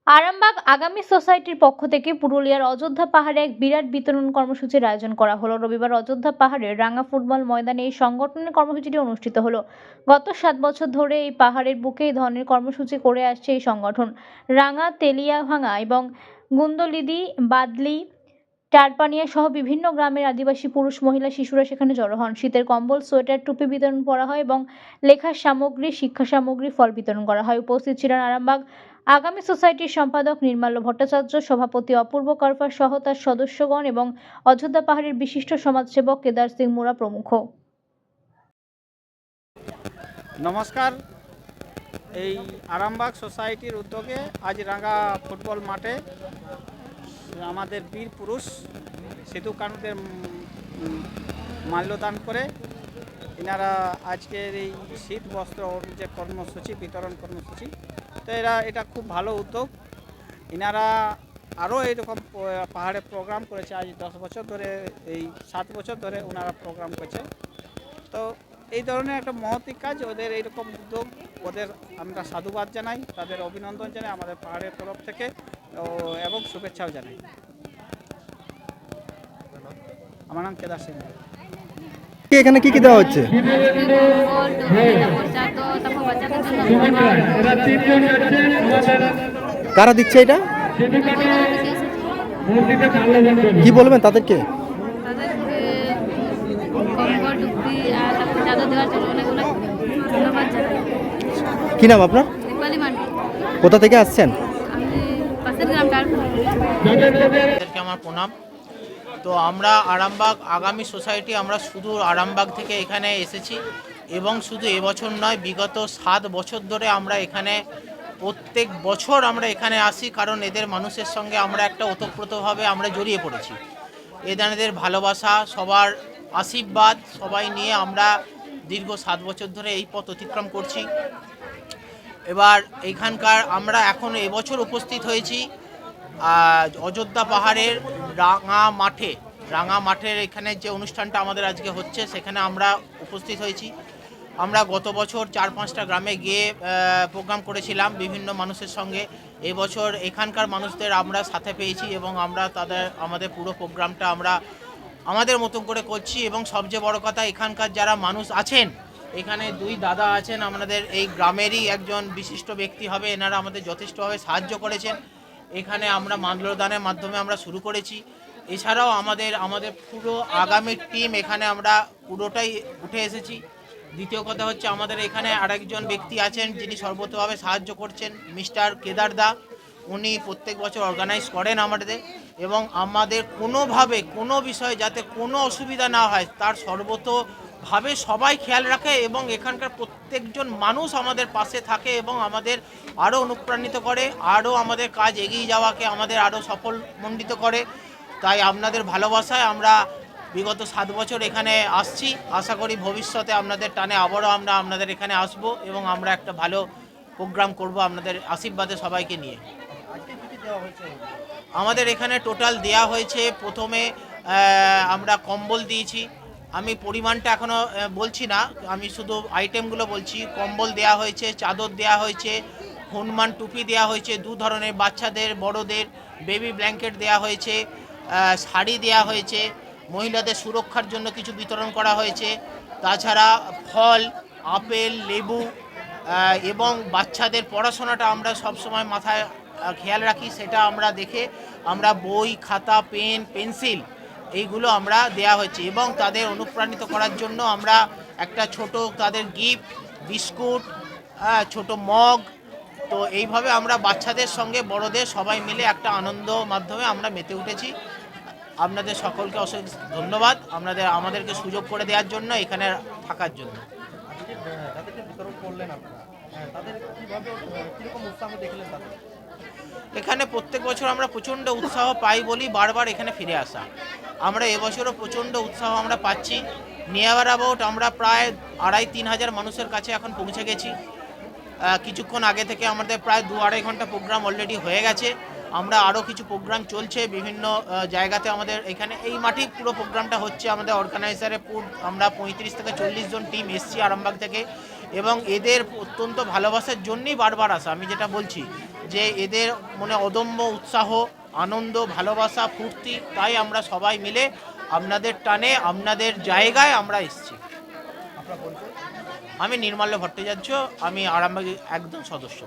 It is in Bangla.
আরামবাগ আগামী সোসাইটির পক্ষ থেকে পুরুলিয়ার অযোধ্যা পাহাড়ে এক বিরাট বিতরণ কর্মসূচির আয়োজন করা হলো। রবিবার অযোধ্যা পাহাড়ের রাঙা ফুটবল ময়দানে এই সংগঠনের কর্মসূচিটি অনুষ্ঠিত হলো। গত 7 বছর ধরে এই পাহাড়ের বুকে এই ধরনের কর্মসূচি করে আসছে এই সংগঠন। রাঙা, তেলিয়াভাঙা এবং গুন্দলিদি, বাদলি, টারপানিয়া সহ বিভিন্ন গ্রামের আদিবাসী পুরুষ, মহিলা, শিশুরা সেখানে জড়ো হন। শীতের কম্বল, সোয়েটার, টুপি বিতরণ করা হয় এবং লেখার সামগ্রী, শিক্ষা সামগ্রী, ফল বিতরণ করা হয়। উপস্থিত ছিলেন আরামবাগ আগামী সোসাইটির সম্পাদক নির্মাল্য ভট্টাচার্য, সভাপতি অপূর্ব করফা সহ তার সদস্যগণ এবং অযোধ্যা পাহাড়ের বিশিষ্ট সমাজসেবক কেদার সিং মুরা প্রমুখ। নমস্কার। এই আরামবাগ সোসাইটির উদ্যোগে আজ রাঙ্গা ফুটবল মাঠে আমাদের বীর পুরুষ সিধু কানুদের মাল্যদান করে এনারা আজকের এই শীত বস্ত্র যে কর্মসূচি বিতরণ কর্মসূচি, তো এটা খুব ভালো উদ্যোগ। এনারা আরও এইরকম পাহাড়ে প্রোগ্রাম করেছে। আজ 10 বছর ধরে, এই 7 বছর ধরে ওনারা প্রোগ্রাম করছে। তো এই ধরনের একটা মহৎ কাজ, ওদের এইরকম উদ্যোগ, ওদের আমরা সাধুবাদ জানাই, তাদের অভিনন্দন জানাই আমাদের পাহাড়ের তরফ থেকে এবং শুভেচ্ছাও জানাই। আমার নাম কেদার সিং। এখানে কি দেওয়া হচ্ছে? কারা দিচ্ছে এটা? কি বলবেন তাদেরকে? কি নাম আপনার? কোথা থেকে আসছেন? আমার প্রণাম। তো আমরা আরামবাগ আগামী সোসাইটি, আমরা শুধু আরামবাগ থেকে এখানে এসেছি এবং শুধু এবছর নয়, বিগত 7 বছর ধরে আমরা এখানে প্রত্যেক বছর আমরা এখানে আসি, কারণ এদের মানুষের সঙ্গে আমরা একটা ওতপ্রোতভাবে আমরা জড়িয়ে পড়েছি। এদের ভালোবাসা, সবার আশীর্বাদ সবাই নিয়ে আমরা দীর্ঘ 7 বছর ধরে এই পথ অতিক্রম করছি। এবার এইখানকার আমরা এখন এবছর উপস্থিত হয়েছি অযোধ্যা পাহাড়ের রাঙা মাঠের এখানে যে অনুষ্ঠানটা আমাদের আজকে হচ্ছে, সেখানে আমরা উপস্থিত হয়েছি। আমরা গত বছর 4-5টা গ্রামে গিয়ে প্রোগ্রাম করেছিলাম বিভিন্ন মানুষের সঙ্গে। এবছর এখানকার মানুষদের আমরা সাথে পেয়েছি এবং আমরা আমাদের পুরো প্রোগ্রামটা আমরা আমাদের মতন করে করছি। এবং সবচেয়ে বড় কথা, এখানকার যারা মানুষ আছেন, এখানে 2 দাদা আছেন আমাদের এই গ্রামেরই একজন বিশিষ্ট ব্যক্তি হবে, এনারা আমাদের যথেষ্টভাবে সাহায্য করেছেন। এখানে আমরা মাল্যদানের মাধ্যমে আমরা শুরু করেছি। এছাড়াও আমাদের পুরো আগামী টিম এখানে আমরা পুরোটাই উঠে এসেছি। দ্বিতীয় কথা হচ্ছে, আমাদের এখানে আরেকজন ব্যক্তি আছেন যিনি সর্বতভাবে সাহায্য করছেন, মিস্টার কেদার দা। উনি প্রত্যেক বছর অর্গানাইজ করেন আমাদের, এবং আমাদের কোনোভাবে কোনো বিষয়ে যাতে কোনো অসুবিধা না হয় তার সর্বতভাবে সবাই খেয়াল রাখে এবং এখানকার প্রত্যেকজন মানুষ আমাদের পাশে থাকে এবং আমাদের আরও অনুপ্রাণিত করে, আরও আমাদের কাজ এগিয়ে যাওয়াকে আমাদের আরও সফলমণ্ডিত করে। তাই আপনাদের ভালোবাসায় আমরা বিগত 7 বছর এখানে আসছি। আশা করি ভবিষ্যতে আপনাদের টানে আবারও আমরা আপনাদের এখানে আসব এবং আমরা একটা ভালো প্রোগ্রাম করব আপনাদের আশীর্বাদে সবাইকে নিয়ে। আমাদের এখানে টোটাল দেয়া হয়েছে, প্রথমে আমরা কম্বল দিয়েছি। আমি পরিমাণটা এখনও বলছি না, আমি শুধু আইটেমগুলো বলছি। কম্বল দেয়া হয়েছে, চাদর দেয়া হয়েছে, হনুমান টুপি দেয়া হয়েছে 2 ধরনের, বাচ্চাদের বড়দের বেবি ব্ল্যাঙ্কেট দেয়া হয়েছে, শাড়ি দেয়া হয়েছে, মহিলাদের সুরক্ষার জন্য কিছু বিতরণ করা হয়েছে। তাছাড়া ফল, আপেল, লেবু এবং বাচ্চাদের পড়াশোনাটা আমরা সবসময় মাথায় খেয়াল রাখি, সেটা আমরা দেখে আমরা বই, খাতা, পেন, পেন্সিল এইগুলো আমরা দেয়া হয়েছে। এবং তাদের অনুপ্রাণিত করার জন্য আমরা একটা ছোট তাদের গিফট, বিস্কুট, ছোট মগ, তো এইভাবে আমরা বাচ্চাদের সঙ্গে বড়দের সবাই মিলে একটা আনন্দ মাধ্যমে আমরা মেতে উঠেছি। আপনাদের সকলকে অশেষ ধন্যবাদ আমাদেরকে সুযোগ করে দেওয়ার জন্য, এখানে থাকার জন্য। এখানে প্রত্যেক বছর আমরা প্রচণ্ড উৎসাহ পাই বলি বারবার এখানে ফিরে আসা। আমরা এবছরও প্রচণ্ড উৎসাহ আমরা পাচ্ছি। নিয়ার অ্যাবাউট আমরা প্রায় 2,500-3 হাজার মানুষের কাছে এখন পৌঁছে গেছি। কিছুক্ষণ আগে থেকে আমাদের প্রায় 2-2.5 ঘন্টা প্রোগ্রাম অলরেডি হয়ে গেছে। আমরা আরও কিছু প্রোগ্রাম চলছে বিভিন্ন জায়গাতে। আমাদের এখানে এই মাঠেই পুরো প্রোগ্রামটা হচ্ছে। আমাদের অর্গানাইজারে আমরা 35 থেকে 40 জন টিম এসছি আরামবাগ থেকে এবং এদের অত্যন্ত ভালোবাসার জন্যই বারবার আসা। আমি যেটা বলছি যে এদের মনে অদম্য উৎসাহ, আনন্দ, ভালোবাসা, ফুর্তি, তাই আমরা সবাই মিলে আপনাদের টানে আপনাদের জায়গায় আমরা এসেছি। আমি নির্মাল্য ভট্টাচার্য, আমি আরামবাগ একজন সদস্য।